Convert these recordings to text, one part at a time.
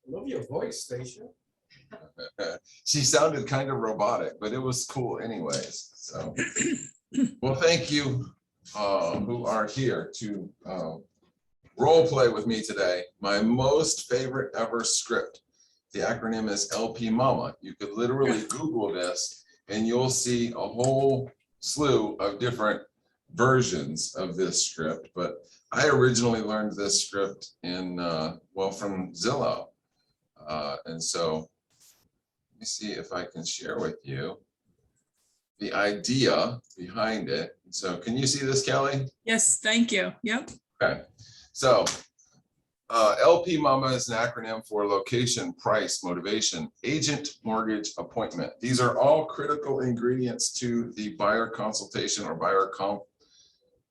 Love your voice, Stacia. She sounded kind of robotic, but it was cool anyways. So, well, thank you who are here to role play with me today. My most favorite ever script. The acronym is LP Mama. You could literally Google this and you'll see a whole slew of different versions of this script. But I originally learned this script in, well, from Zillow. And so let me see if I can share with you the idea behind it. So can you see this, Kelly? Yes, thank you. Yep. Okay. So LP Mama is an acronym for location, price, motivation, agent, mortgage, appointment. These are all critical ingredients to the buyer consultation or buyer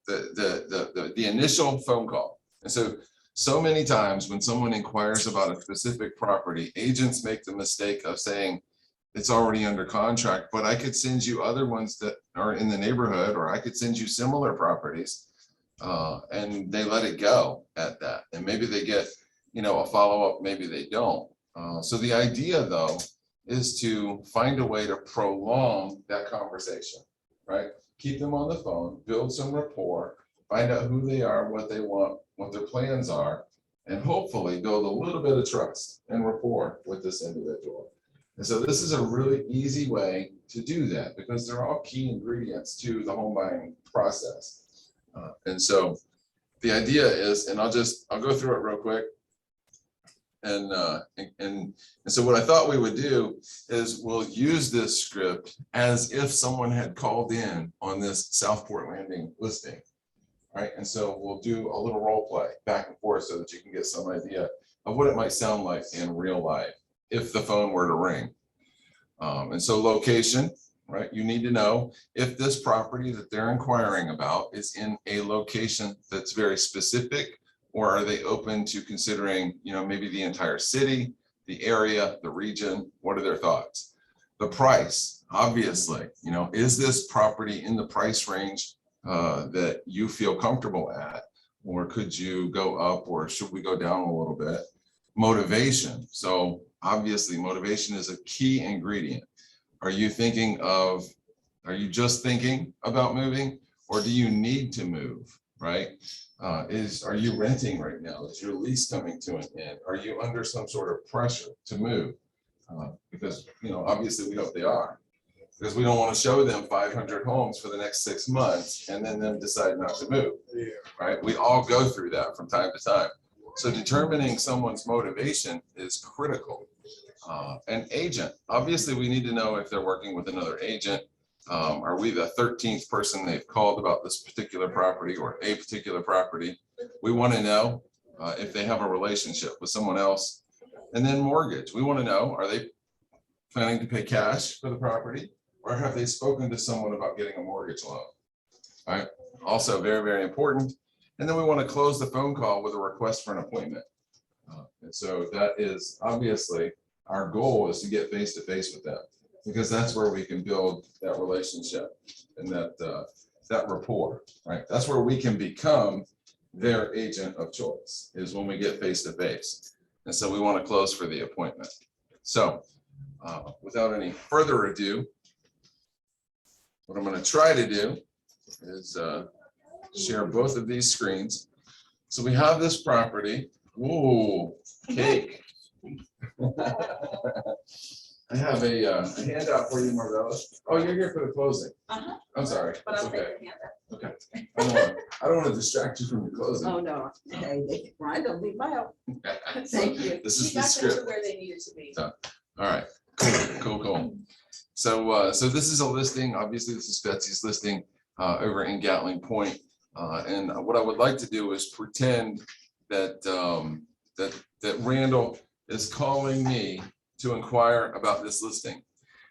the initial phone call. And so many times when someone inquires about a specific property, agents make the mistake of saying it's already under contract, but I could send you other ones that are in the neighborhood, or I could send you similar properties. And they let it go at that. And maybe they get, a follow-up, maybe they don't. So the idea though, is to find a way to prolong that conversation, right? Keep them on the phone, build some rapport, find out who they are, what they want, what their plans are, and hopefully build a little bit of trust and rapport with this individual. And so this is a really easy way to do that because they're all key ingredients to the home buying process. And so the idea is, and I'll go through it real quick. And so what I thought we would do is we'll use this script as if someone had called in on this Southport Landing listing, right? And so we'll do a little role play back and forth so that you can get some idea of what it might sound like in real life if the phone were to ring. And so location, right? You need to know if this property that they're inquiring about is in a location that's very specific, or are they open to considering, maybe the entire city, the area, the region? What are their thoughts? The price, obviously, is this property in the price range that you feel comfortable at, or could you go up, or should we go down a little bit? Motivation. So obviously motivation is a key ingredient. Are you just thinking about moving, or do you need to move, right? Are you renting right now? Is your lease coming to an end? Are you under some sort of pressure to move? Because, obviously we hope they are, because we don't want to show them 500 homes for the next 6 months and then them decide not to move, right? We all go through that from time to time. So determining someone's motivation is critical. An agent, obviously we need to know if they're working with another agent. Are we the 13th person they've called about this particular property or a particular property? We want to know if they have a relationship with someone else. And then mortgage, we want to know, are they planning to pay cash for the property, or have they spoken to someone about getting a mortgage loan? All right, also very, very important. And then we want to close the phone call with a request for an appointment. And so that is obviously our goal, is to get face to face with them, because that's where we can build that relationship and that rapport, right? That's where we can become their agent of choice, is when we get face to face. And so we want to close for the appointment. So without any further ado, what I'm going to try to do is share both of these screens. So we have this property. Ooh, cake. I have a handout for you, Marvella. Oh, you're here for the closing. I'm sorry. But I'll okay. take your handout. Okay. I don't want to distract you from your closing. Oh, no. Hey, Brian, don't leave my help. Thank you. This is You the got them script. to where they needed to be. All right. Cool. So this is a listing. Obviously, this is Betsy's listing over in Gatling Point. And what I would like to do is pretend that that Randall is calling me to inquire about this listing.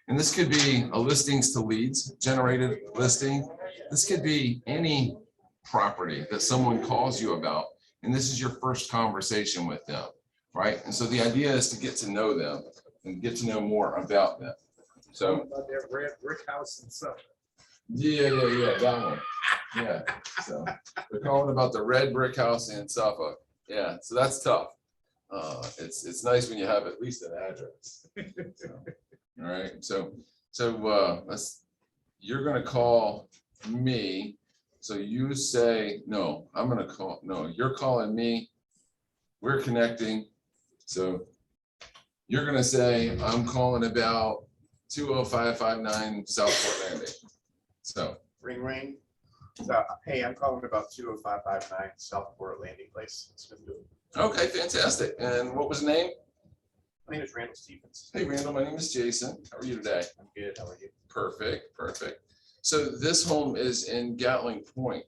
And this could be a listings to leads generated listing. This could be any property that someone calls you about, and this is your first conversation with them, right? And so the idea is to get to know them and get to know more about them. So About that red brick house and stuff. yeah, that one. Yeah, so they're calling about the red brick house in Suffolk. Yeah, so that's tough. It's nice when you have at least an address. So, all right, so you're gonna call me. So you say, no, I'm gonna call, no, you're calling me. We're connecting. So you're gonna say, I'm calling about 20559 South Fort Landing. So, Ring ring. So, hey, I'm calling about 20559 Southport Landing Place in Smithfield. okay, fantastic. And what was the name? My name is Randall Stevens. Hey, Randall, my name is Jason. How are you today? I'm good. How are you? Perfect, perfect. So this home is in Gatling Point,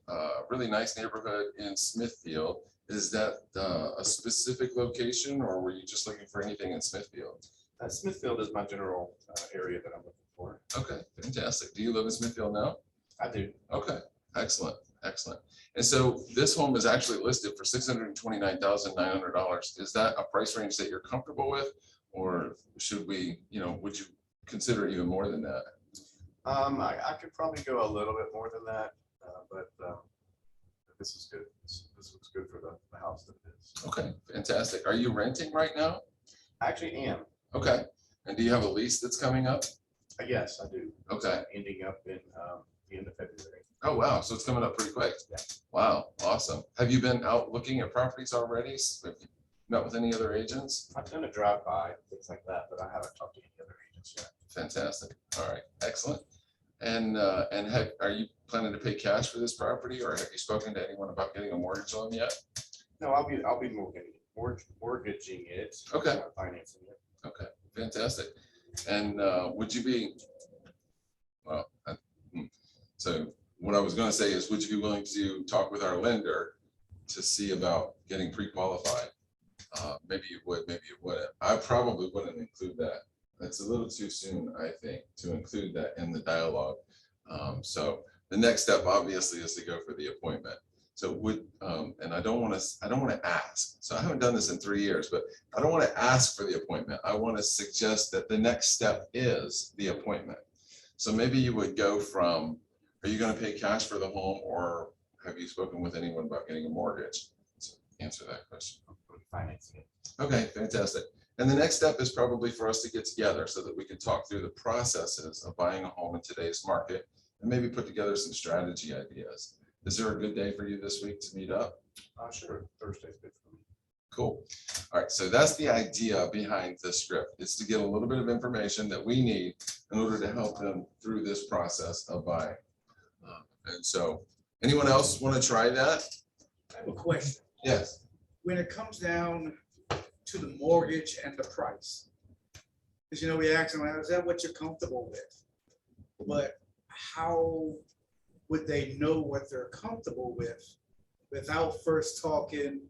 really nice neighborhood in Smithfield. Is that a specific location, or were you just looking for anything in Smithfield? Smithfield is my general area that I'm looking for. Okay, fantastic. Do you live in Smithfield now? I do. Okay, excellent, excellent. And so this home is actually listed for $629,900. Is that a price range that you're comfortable with, or should we, would you consider even more than that? I could probably go a little bit more than that, but this is good. This looks good for the house that it is. Okay, fantastic. Are you renting right now? I actually am. Okay. And do you have a lease that's coming up? Yes, I do. Okay. Ending up in the end of February. Oh, wow. So it's coming up pretty quick. Yeah. Wow. Awesome. Have you been out looking at properties already? Have you met with any other agents? I've done a drive-by, things like that, but I haven't talked to any other agents yet. Fantastic. All right. Excellent. And are you planning to pay cash for this property, or have you spoken to anyone about getting a mortgage on yet? No, I'll be mortgaging it. Okay. Not financing it. Okay. Fantastic. And would you be, well, so what I was going to say is, would you be willing to talk with our lender to see about getting pre-qualified? Maybe you would, maybe you wouldn't. I probably wouldn't include that. It's a little too soon, I think, to include that in the dialogue. So the next step obviously is to go for the appointment. So and I don't want to ask. So I haven't done this in 3 years, but I don't want to ask for the appointment. I want to suggest that the next step is the appointment. So maybe you would go from, are you going to pay cash for the home, or have you spoken with anyone about getting a mortgage? So answer that question. Financing it. Okay, fantastic. And the next step is probably for us to get together so that we can talk through the processes of buying a home in today's market and maybe put together some strategy ideas. Is there a good day for you this week to meet up? Sure. Thursday's good for me. Cool. All right, so that's the idea behind this script. It's to get a little bit of information that we need in order to help them through this process of buying. And so, anyone else want to try that? I have a question. Yes. When it comes down to the mortgage and the price, because we ask them, is that what you're comfortable with? But how would they know what they're comfortable with without first talking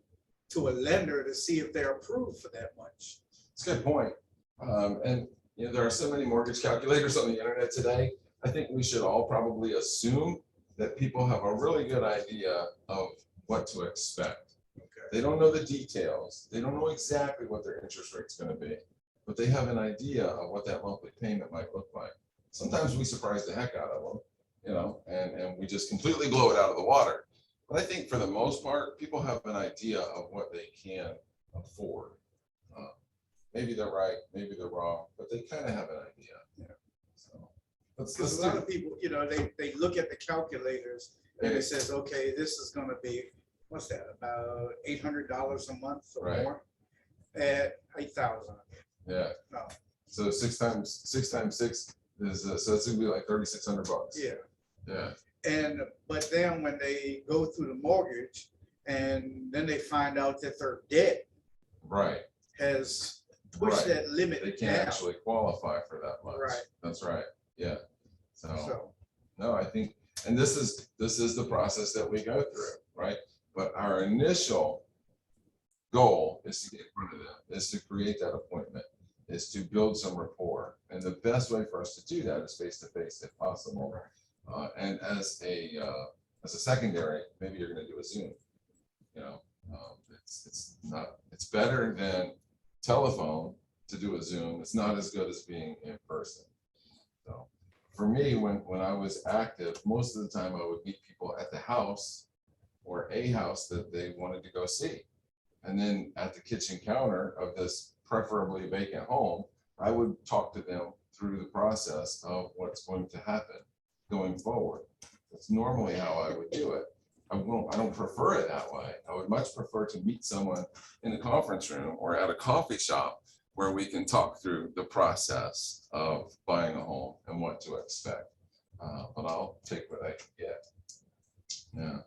to a lender to see if they're approved for that much? It's a good point. And there are so many mortgage calculators on the internet today. I think we should all probably assume that people have a really good idea of what to expect. Okay. They don't know the details. They don't know exactly what their interest rate's going to be, but they have an idea of what that monthly payment might look like. Sometimes we surprise the heck out of them, and we just completely blow it out of the water. But I think for the most part, people have an idea of what they can afford. Maybe they're right, maybe they're wrong, but they kind of have an idea. Yeah. So let's Because a lot of people, they look at the calculators and it says, okay, this is going to be, what's that, about $800 a month or Right. more at 8,000. Yeah. No. So six times six is so it's gonna be like $3,600. Yeah. Yeah. But then when they go through the mortgage and then they find out that their debt Right. has pushed Right. that limit They can't down. actually qualify for that much. Right. That's right. Yeah. So So, no, I think, and this is the process that we go through, right? But our initial goal is to get in front of them, is to create that appointment, is to build some rapport. And the best way for us to do that is face to face if possible. And as a secondary, maybe you're going to do a Zoom. It's better than telephone to do a Zoom. It's not as good as being in person. So for me, when I was active, most of the time I would meet people at the house or a house that they wanted to go see. And then at the kitchen counter of this preferably vacant home, I would talk to them through the process of what's going to happen going forward. That's normally how I would do it. I don't prefer it that way. I would much prefer to meet someone in a conference room or at a coffee shop where we can talk through the process of buying a home and what to expect. But I'll take what I can get. Yeah.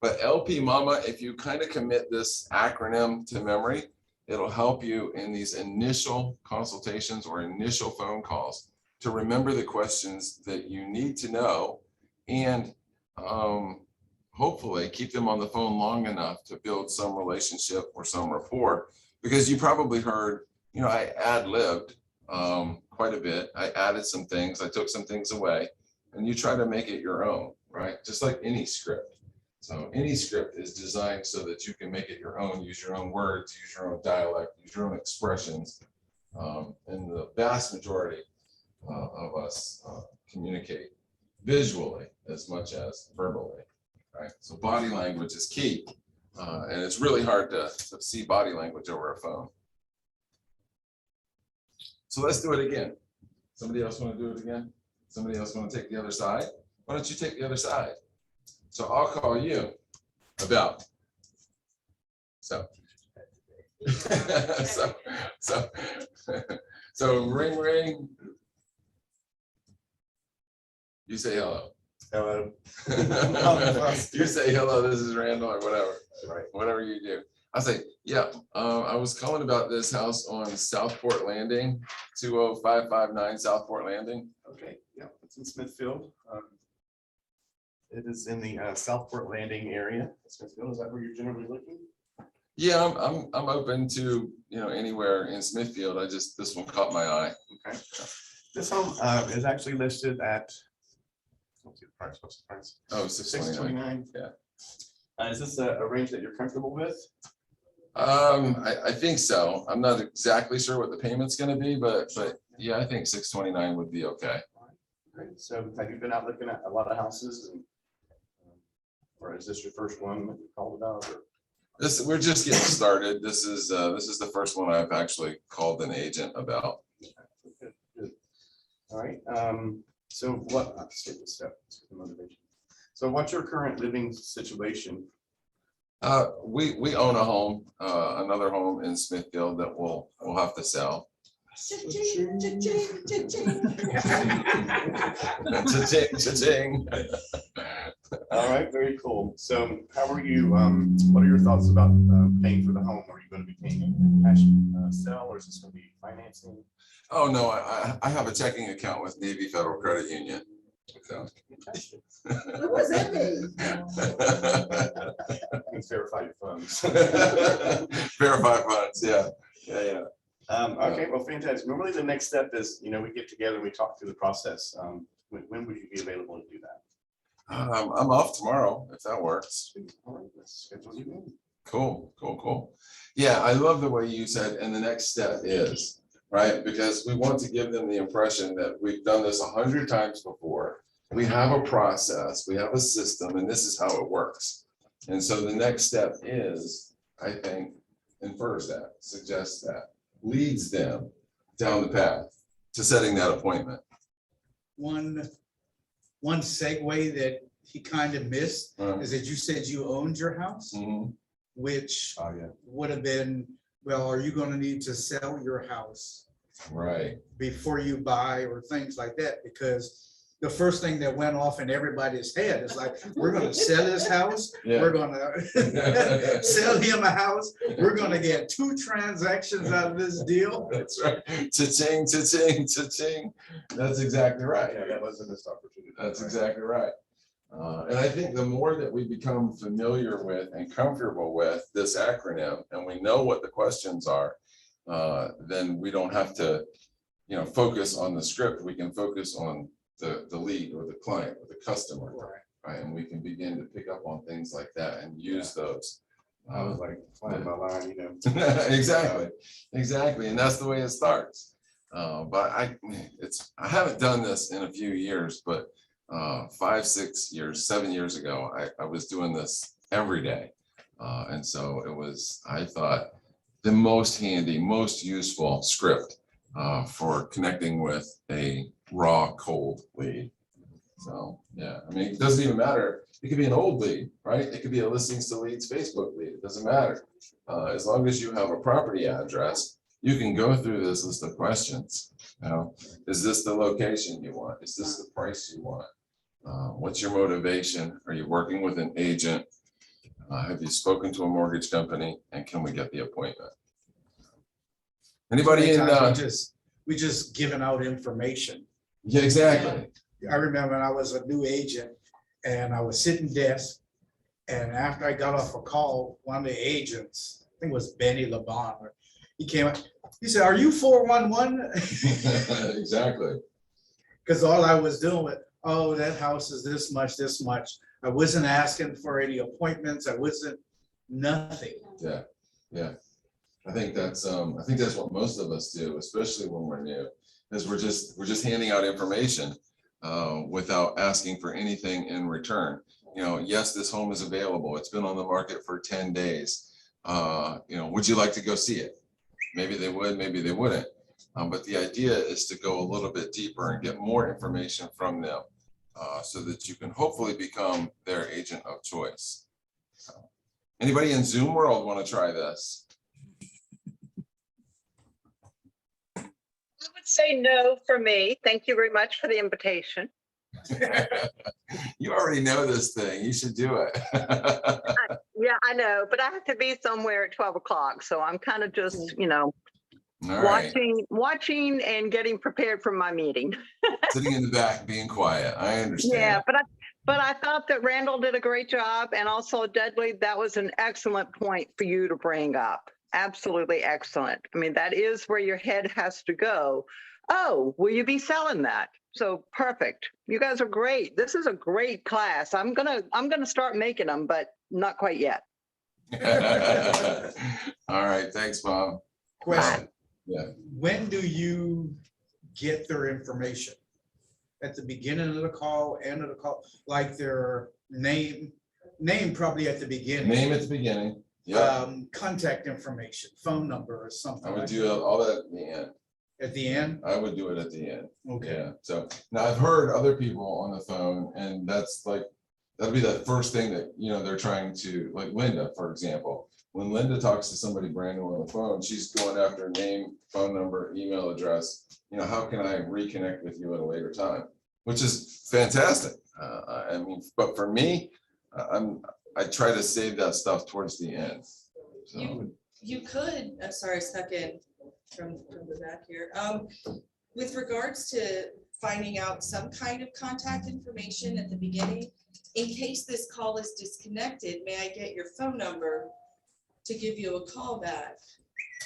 But LP Mama, if you kind of commit this acronym to memory, it'll help you in these initial consultations or initial phone calls to remember the questions that you need to know, and hopefully keep them on the phone long enough to build some relationship or some rapport. Because you probably heard, I ad-libbed quite a bit. I added some things, I took some things away, and you try to make it your own, right? Just like any script. So any script is designed so that you can make it your own, use your own words, use your own dialect, use your own expressions. And the vast majority of us communicate visually as much as verbally, right? So body language is key. And it's really hard to see body language over a phone. So let's do it again. Somebody else want to do it again? Somebody else want to take the other side? Why don't you take the other side? So I'll call you about. So so ring ring. You say hello. Hello. You say hello, this is Randall, or whatever. Right. Whatever you do. I say, yeah, I was calling about this house on Southport Landing, 20559 Southport Landing. Okay, yeah, it's in Smithfield. It is in the Southport Landing area. Smithfield, is that where you're generally looking? Yeah, I'm open to, anywhere in Smithfield. This one caught my eye. Okay. This home is actually listed at, what's the price? Oh, 629. 629. Yeah. Is this a range that you're comfortable with? I think so. I'm not exactly sure what the payment's gonna be, but yeah, I think 629 would be okay. Great. So have you been out looking at a lot of houses, and or is this your first one that you called about? Or? We're just getting started. This is the first one I've actually called an agent about. Good, good. All right. So what? Let's skip this step. Let's get the motivation. So what's your current living situation? We own a home, another home in Smithfield that we'll have to sell. Cha-ching, cha-ching, cha-ching. Cha-ching, cha-ching. All right, very cool. So how are you, what are your thoughts about paying for the home? Are you going to be paying a cash sell, or is this going to be financing? Oh, no, I have a checking account with Navy Federal Credit Union. So. What was that mean? Please verify your funds. Verify funds, yeah. Okay, well, fantastic. Normally the next step is, we get together and we talk through the process. When would you be available to do that? I'm off tomorrow, if that works. All right, let's schedule you in. Cool. Yeah, I love the way you said, and the next step is, right? Because we want to give them the impression that we've done this 100 times before. We have a process, we have a system, and this is how it works. And so the next step is, I think, infers that, suggests that, leads them down the path to setting that appointment. One segue that he kind of missed is that you said you owned your house, Mhm. which Oh, yeah. would have been, well, are you going to need to sell your house Right. before you buy or things like that? Because the first thing that went off in everybody's head is like, we're going to sell his house. Yeah. We're going to sell him a house. We're going to get 2 transactions out of this deal. That's right. Cha-ching, cha-ching, cha-ching. That's exactly right. Yeah, that was a missed opportunity. That's exactly right. And I think the more that we become familiar with and comfortable with this acronym, and we know what the questions are, then we don't have to, focus on the script. We can focus on the lead or the client or the customer, right? And we can begin to pick up on things like that and use those. I was like flying my line, Exactly. And that's the way it starts. But I haven't done this in a few years, but 5, 6 years, 7 years ago, I was doing this every day. And so it was, I thought, the most handy, most useful script for connecting with a raw, cold lead. So, yeah, I mean, it doesn't even matter. It could be an old lead, right? It could be a listings to leads Facebook lead. It doesn't matter. As long as you have a property address, you can go through this list of questions. You know, is this the location you want? Is this the price you want? What's your motivation? Are you working with an agent? Have you spoken to a mortgage company? And can we get the appointment? Anybody in? We just giving out information. Yeah, exactly. I remember when I was a new agent and I was sitting desk, and after I got off a call, one of the agents, I think it was Benny Laban, he came up, he said, "Are you 411?" Exactly. Because all I was doing was, oh, that house is this much, this much. I wasn't asking for any appointments. I wasn't, nothing. Yeah, yeah. I think that's what most of us do, especially when we're new, is we're just handing out information without asking for anything in return. You know, yes, this home is available. It's been on the market for 10 days. You know, would you like to go see it? Maybe they would, maybe they wouldn't. But the idea is to go a little bit deeper and get more information from them so that you can hopefully become their agent of choice. So, anybody in Zoom world want to try this? I would say no for me. Thank you very much for the invitation. You already know this thing. You should do it. Yeah, I know, but I have to be somewhere at 12 o'clock. So I'm kind of just, you know, All right. watching and getting prepared for my meeting. Sitting in the back, being quiet. I understand. Yeah, but I thought that Randall did a great job, and also Dudley, that was an excellent point for you to bring up. Absolutely excellent. I mean, that is where your head has to go. Oh, will you be selling that? So perfect. You guys are great. This is a great class. I'm gonna start making them, but not quite yet. All right. Thanks, Bob. Question. Yeah. When do you get their information? At the beginning of the call, end of the call, like their name probably at the beginning. Name at the beginning. Yeah. Contact information, phone number or something. I would like do that. all that at the end. At the end? I would do it at the end. Okay. Yeah. So now I've heard other people on the phone, and that's like, that'll be the first thing that, you know, they're trying to, like Linda, for example. When Linda talks to somebody brand new on the phone, she's going after name, phone number, email address. You know, how can I reconnect with you at a later time? Which is fantastic. I mean, but for me, I try to save that stuff towards the end. So. You could, sorry, stuck in from the back here. With regards to finding out some kind of contact information at the beginning, in case this call is disconnected, may I get your phone number to give you a call back?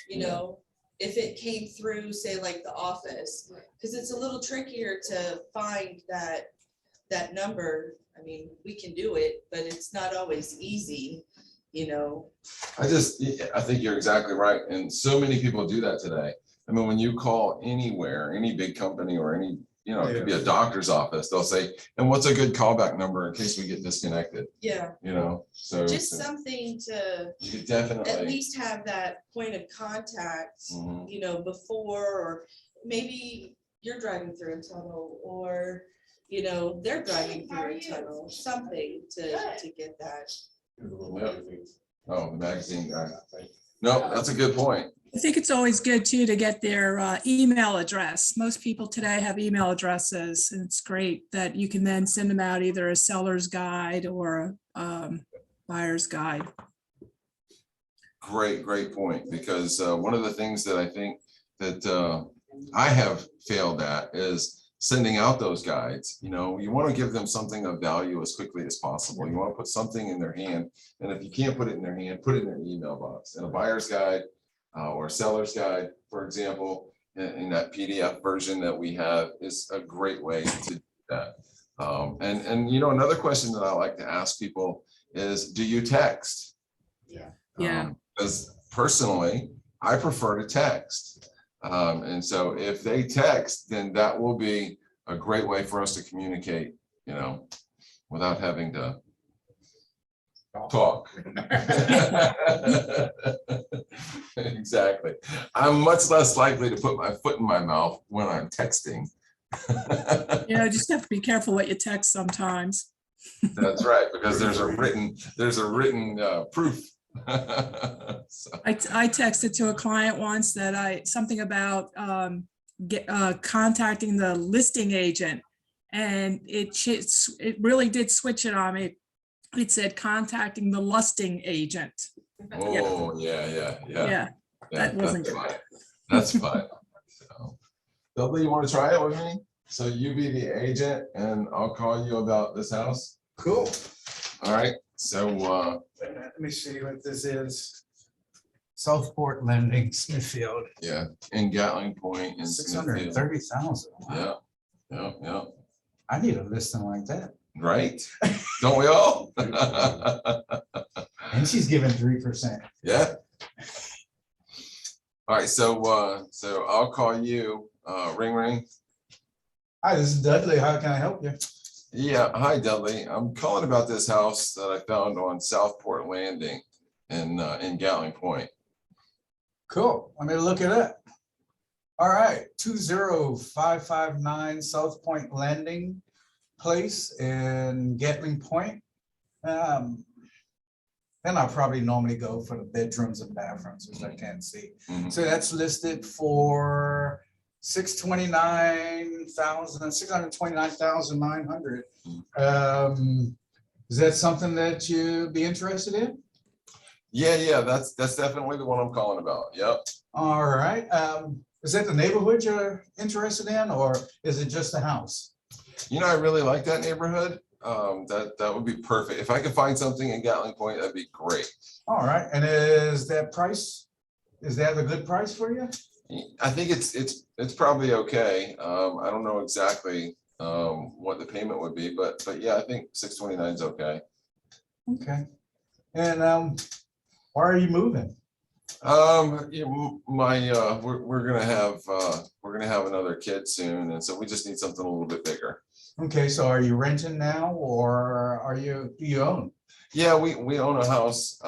You know, if it came through, say like the office, because it's a little trickier to find that number. I mean, we can do it, but it's not always easy, you know. I think you're exactly right. And so many people do that today. I mean, when you call anywhere, any big company or any, you know, it could be a doctor's office, they'll say, and what's a good callback number in case we get disconnected? Yeah. You know, so Just something to you could definitely at least have that point of contact, you know, before, or maybe you're driving through a tunnel, or, you know, they're driving through a tunnel, something to get that. Oh, the magazine guy. No, that's a good point. I think it's always good too to get their email address. Most people today have email addresses, and it's great that you can then send them out either a seller's guide or a buyer's guide. Great point, because one of the things that I think that I have failed at is sending out those guides. You know, you want to give them something of value as quickly as possible. You want to put something in their hand, and if you can't put it in their hand, put it in their email box. And a buyer's guide or a seller's guide, for example, in that PDF version that we have, is a great way to do that. And you know, another question that I like to ask people is, do you text? Yeah. Because personally, I prefer to text. And so if they text, then that will be a great way for us to communicate, you know, without having to talk. Exactly. I'm much less likely to put my foot in my mouth when I'm texting. Just have to be careful what you text sometimes. That's right, because there's a written proof. So, I texted to a client once that something about contacting the listing agent, and it really did switch it on me. It said contacting the lusting agent. oh, yeah. Yeah, that wasn't That's good. fine. That's fine. So, Dudley, you want to try it with me? So you be the agent and I'll call you about this house. Cool. All right. So, Let me see what this is. Southport Lending, Smithfield, yeah, in Gatling Point and 630,000. Yeah. I need a listing like that. Right. Don't we all? And she's giving 3%. Yeah. All right. So I'll call you. Ring, ring. Hi, this is Dudley. How can I help you? Yeah. Hi, Dudley. I'm calling about this house that I found on Southport Landing in Gatling Point. Cool. Let me look it up. All right, 20559 South Point Landing Place in Gatling Point. Then I'll probably normally go for the bedrooms and bathrooms, which I can't see. Mhm. So that's listed for 629,900. Is that something that you'd be interested in? Yeah. That's definitely the one I'm calling about. Yep. All right. Is that the neighborhood you're interested in, or is it just a house? I really like that neighborhood. That would be perfect. If I could find something in Gatling Point, that'd be great. All right. And is that a good price for you? I think it's probably okay. I don't know exactly what the payment would be, but yeah, I think 629 is okay. Okay. And why are you moving? We're gonna have another kid soon, and so we just need something a little bit bigger. Okay, so are you renting now, or do you own? Yeah, we own a house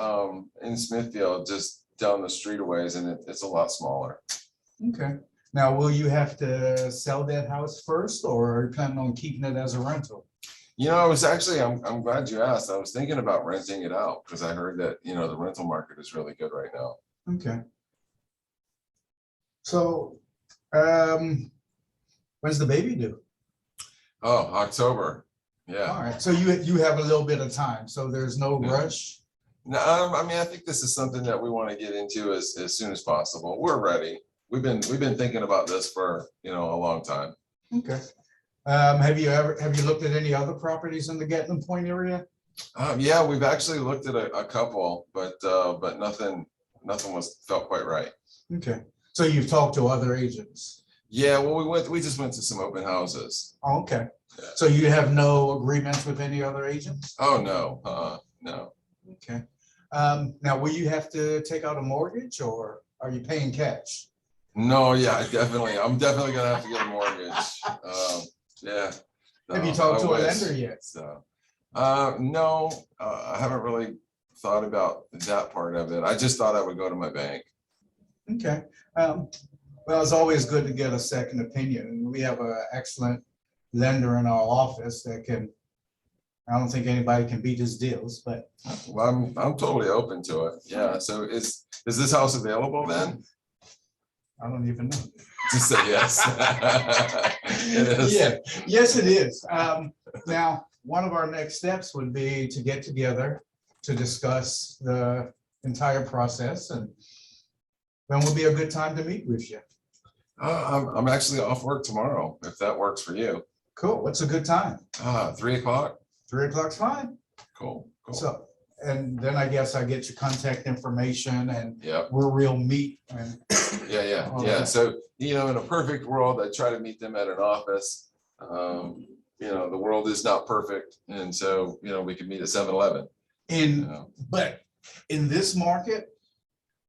in Smithfield, just down the street a ways, and it's a lot smaller. Okay. Now, will you have to sell that house first, or are you planning on keeping it as a rental? I'm glad you asked. I was thinking about renting it out because I heard that, the rental market is really good right now. Okay. So, when's the baby due? Oh, October. Yeah. All right. So you have a little bit of time, so there's no Yeah. rush. No, I think this is something that we want to get into as soon as possible. We're ready. We've been thinking about this for, a long time. Okay. Have you looked at any other properties in the Gatling Point area? Yeah, we've actually looked at a couple, but nothing felt quite right. Okay. So you've talked to other agents? Yeah, well, we just went to some open houses. Oh, okay. Yeah. So you have no agreements with any other agents? Oh, no, no. Okay. Now, will you have to take out a mortgage, or are you paying cash? No, yeah, I'm definitely gonna have to get a mortgage. Yeah. Have you No, talked I to a wish. lender yet? So, no, I haven't really thought about that part of it. I just thought I would go to my bank. Okay. Well, it's always good to get a second opinion. We have an excellent lender in our office that I don't think anybody can beat his deals, but. Well, I'm totally open to it. Yeah. So is this house available then? I don't even know. Just say yes. It is. Yeah, yes, it is. Now, one of our next steps would be to get together to discuss the entire process, and when will be a good time to meet with you? I'm actually off work tomorrow, if that works for you. Cool. What's a good time? 3 o'clock. 3 o'clock's fine. Cool. So, and then I guess I get your contact information, and Yep. we'll meet. And Yeah. Okay. So, in a perfect world, I try to meet them at an office. The world is not perfect. And so, we could meet at 7-Eleven. But in this market,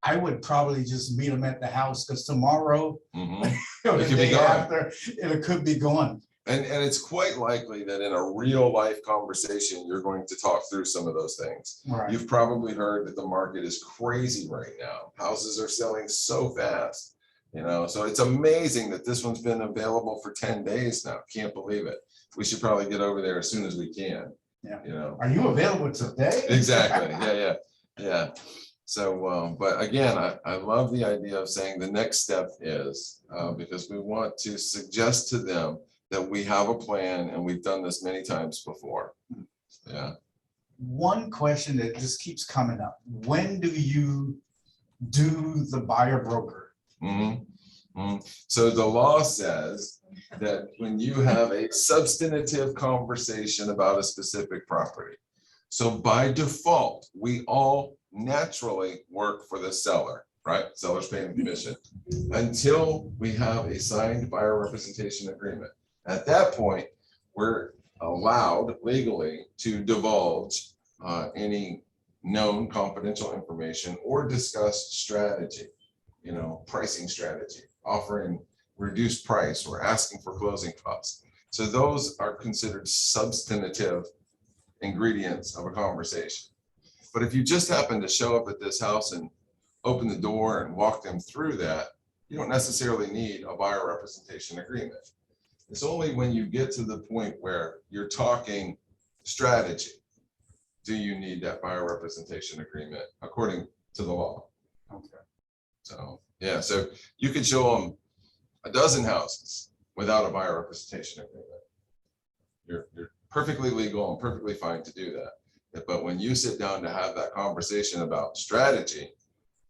I would probably just meet them at the house, because tomorrow, Mhm. or the It could be day gone. after, it could be gone. And it's quite likely that in a real life conversation, you're going to talk through some of those things. Right. You've probably heard that the market is crazy right now. Houses are selling so fast, so it's amazing that this one's been available for 10 days now. Can't believe it. We should probably get over there as soon as we can. Yeah. Are you available today? Exactly. Yeah. So, but again, I love the idea of saying the next step is, because we want to suggest to them that we have a plan and we've done this many times before. Yeah. One question that just keeps coming up. When do you do the buyer broker? So the law says that when you have a substantive conversation about a specific property, so by default, we all naturally work for the seller, right? Seller's paying commission until we have a signed buyer representation agreement. At that point, we're allowed legally to divulge any known confidential information or discuss strategy, pricing strategy, offering reduced price or asking for closing costs. So those are considered substantive ingredients of a conversation. But if you just happen to show up at this house and open the door and walk them through that, you don't necessarily need a buyer representation agreement. It's only when you get to the point where you're talking strategy do you need that buyer representation agreement according to the law. Okay. So yeah, so you could show them a dozen houses without a buyer representation agreement. You're perfectly legal and perfectly fine to do that. But when you sit down to have that conversation about strategy,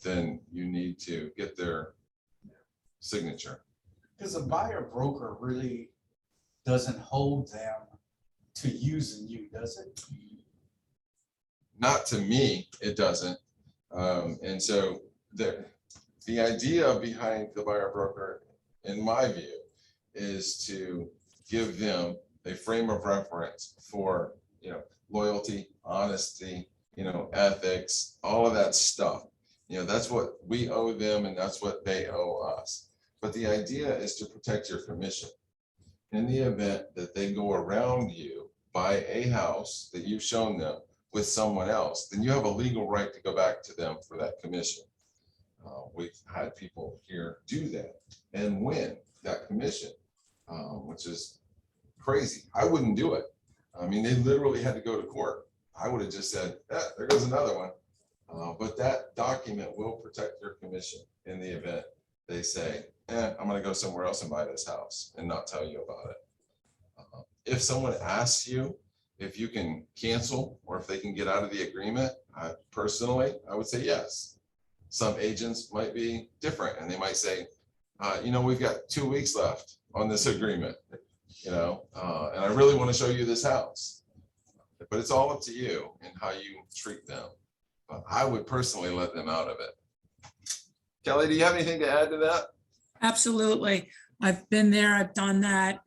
then you need to get their signature. Because a buyer broker really doesn't hold them to using you, does it? Not to me, it doesn't. And so the idea behind the buyer broker, in my view, is to give them a frame of reference for, loyalty, honesty, ethics, all of that stuff. That's what we owe them and that's what they owe us. But the idea is to protect your commission. In the event that they go around you, buy a house that you've shown them with someone else, then you have a legal right to go back to them for that commission. We've had people here do that and win that commission, which is crazy. I wouldn't do it. I mean, they literally had to go to court. I would have just said, there goes another one. But that document will protect your commission in the event they say, I'm going to go somewhere else and buy this house and not tell you about it. If someone asks you if you can cancel or if they can get out of the agreement, personally, I would say yes. Some agents might be different and they might say, we've got 2 weeks left on this agreement, and I really want to show you this house. But it's all up to you and how you treat them. But I would personally let them out of it. Kelly, do you have anything to add to that? Absolutely. I've been there, I've done that.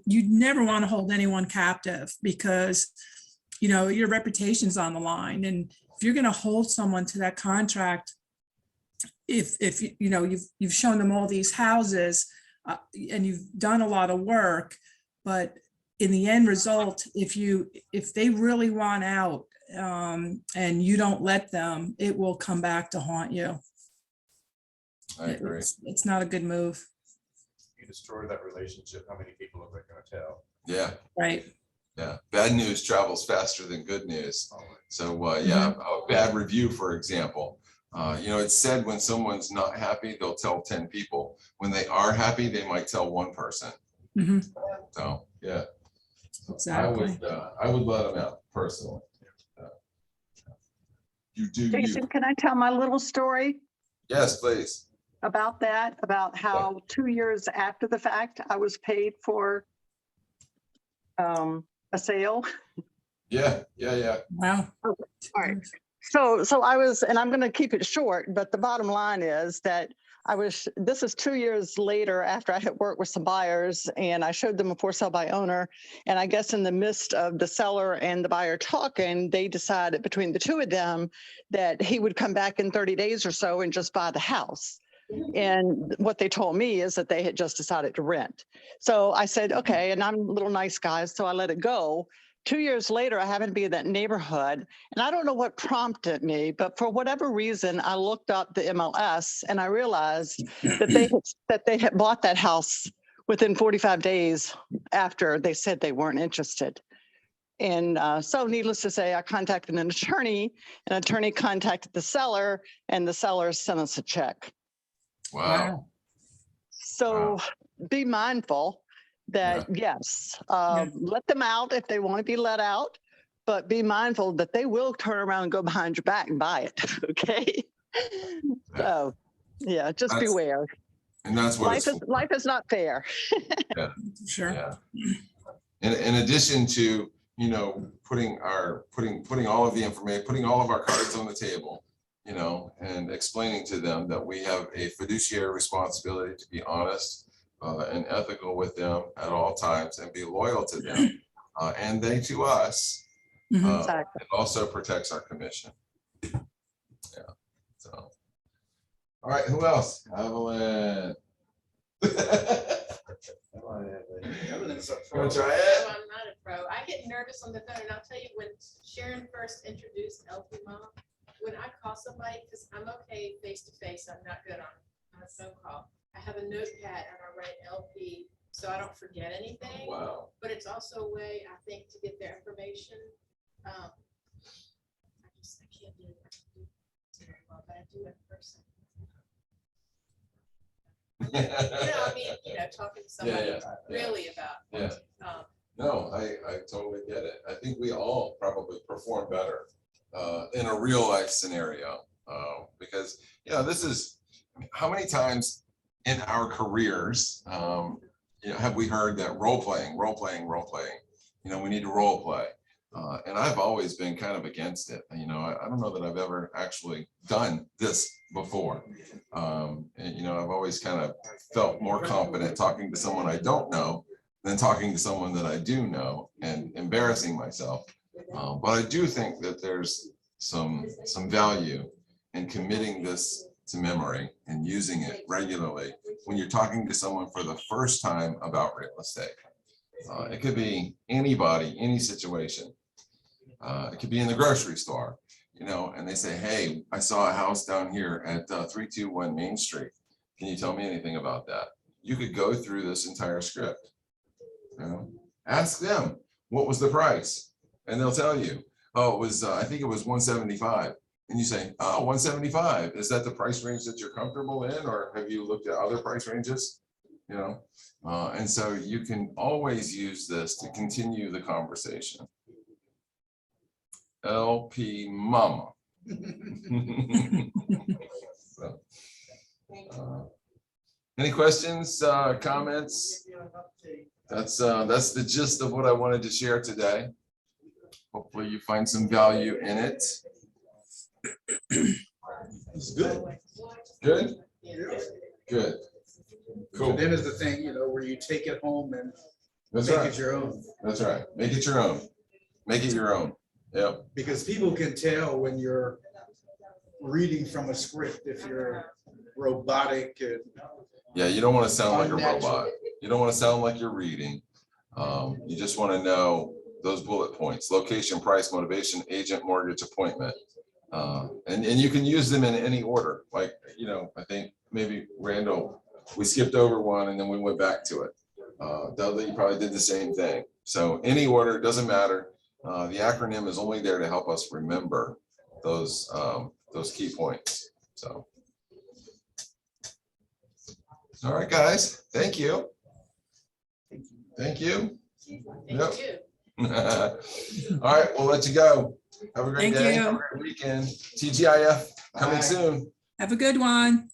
You never want to hold anyone captive because, your reputation's on the line. And if you're going to hold someone to that contract, if you've shown them all these houses and you've done a lot of work, but in the end result, if they really want out and you don't let them, it will come back to haunt you. I agree. It's not a good move. You destroy that relationship, how many people are they going to tell? Yeah. Right. Yeah. Bad news travels faster than good news. Always. So a bad review, for example, it's said when someone's not happy, they'll tell 10 people. When they are happy, they might tell one person. Mhm. So yeah, Exactly. I would let them out personally. You do Jason, you. can I tell my little story Yes, please. about that? About how 2 years after the fact, I was paid for a sale. Yeah. Wow. All right. So I was, and I'm going to keep it short, but the bottom line is that this is 2 years later after I had worked with some buyers and I showed them a for sale by owner. And I guess in the midst of the seller and the buyer talking, they decided between the two of them that he would come back in 30 days or so and just buy the house. And what they told me is that they had just decided to rent. So I said, okay, and I'm a little nice guy, so I let it go. 2 years later, I happened to be in that neighborhood, and I don't know what prompted me, but for whatever reason, I looked up the MLS and I realized that they had bought that house within 45 days after they said they weren't interested. And so needless to say, I contacted an attorney contacted the seller, and the seller sent us a check. Wow. So be mindful that, yes, let them out if they want to be let out, but be mindful that they will turn around and go behind your back and buy it. Okay. So, yeah, just beware. And that's what life is not fair. Yeah. Sure. Yeah. In addition to, you know, putting all of the information, putting all of our cards on the table, you know, and explaining to them that we have a fiduciary responsibility to be honest and ethical with them at all times and be loyal to them and they to us. Exactly. It also protects our commission. Yeah. So, all right, who else? Evelyn. Evelyn's a You pro. want to try No, it? I'm not a pro. I get nervous on the phone, and I'll tell you, when Sharon first introduced LP Mom, when I call somebody, because I'm okay face to face, I'm not good on a phone call. I have a notepad and I write LP so I don't forget anything. Wow. But it's also a way, I think, to get their information. I can't do it very well, but I do it in person. I mean, talking to somebody really about. Yeah. No, I totally get it. I think we all probably perform better in a real life scenario because, this is, how many times in our careers, have we heard that role playing, we need to role play. And I've always been kind of against it. I don't know that I've ever actually done this before. And, I've always kind of felt more confident talking to someone I don't know than talking to someone that I do know and embarrassing myself. But I do think that there's some value in committing this to memory and using it regularly when you're talking to someone for the first time about real estate. It could be anybody, any situation. It could be in the grocery store, and they say, hey, I saw a house down here at 321 Main Street. Can you tell me anything about that? You could go through this entire script. Ask them, what was the price? And they'll tell you, oh, it was, I think it was 175. And you say, oh, 175. Is that the price range that you're comfortable in? Or have you looked at other price ranges? And so you can always use this to continue the conversation. LP Mama. So, any questions, comments? That's the gist of what I wanted to share today. Hopefully you find some value in it. It's good. Good? Good. Cool. Then is the thing, where you take it home and That's make right. it your own. That's right. Make it your own. Make it your own. Yep. Because people can tell when you're reading from a script if you're robotic and Yeah, you don't want to sound like a unnatural. robot. You don't want to sound like you're reading. You just want to know those bullet points: location, price, motivation, agent, mortgage, appointment. And you can use them in any order. Like, I think maybe Randall, we skipped over one and then we went back to it. Dudley, you probably did the same thing. So any order, doesn't matter. The acronym is only there to help us remember those key points. So, all right, guys, thank you. Thank you. Yep. All right, we'll let you go. Have a great day. Have a great weekend. TGIF coming soon. Have a good one.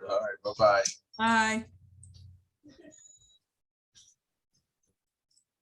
All right, bye-bye. Bye.